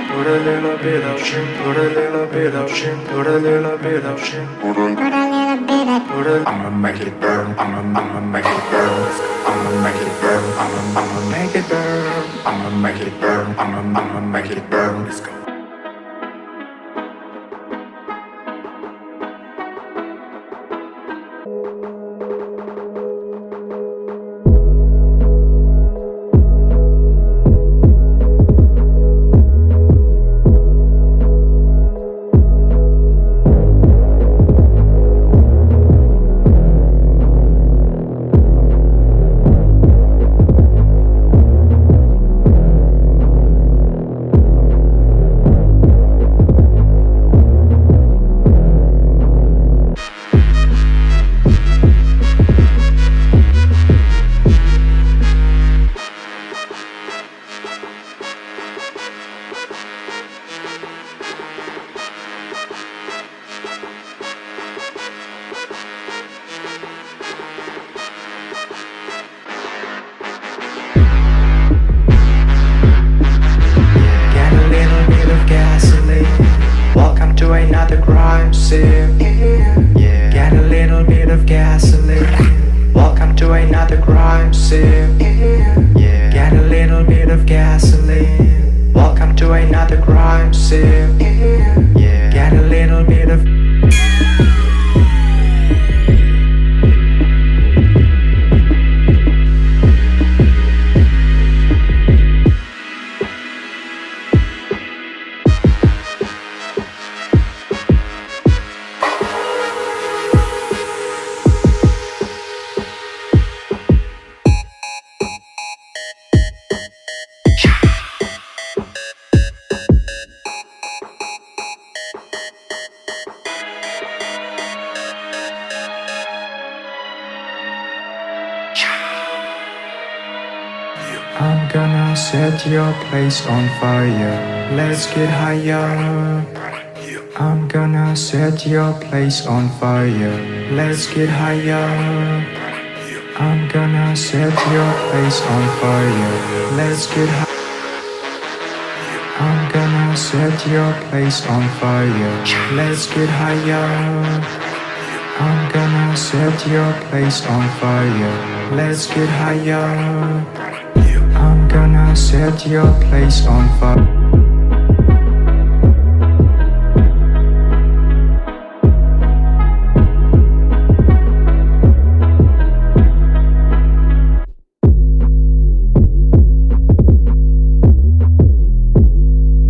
Put a little bit of shim, put a little bit of shim, put a little bit of shim, put a little bit of I'ma make it burn, I'ma make it burn, I'ma make it burn, I'ma make it burn, I'ma make it burn, I'ma make it burn. Let's go. Welcome to another crime scene. Get a little bit of gasoline. Welcome to another crime scene. Get a little bit of gasoline. Welcome to another crime scene. Get a little bit of I'm gonna set your place on fire. Let's get higher. I'm gonna set your place on fire. Let's get higher. I'm gonna set your place on fire. Let's get higher. I'm gonna set your place on fire. Let's get higher. I'm gonna set your place on fire. Let's get higher. I'm gonna set your place on fire.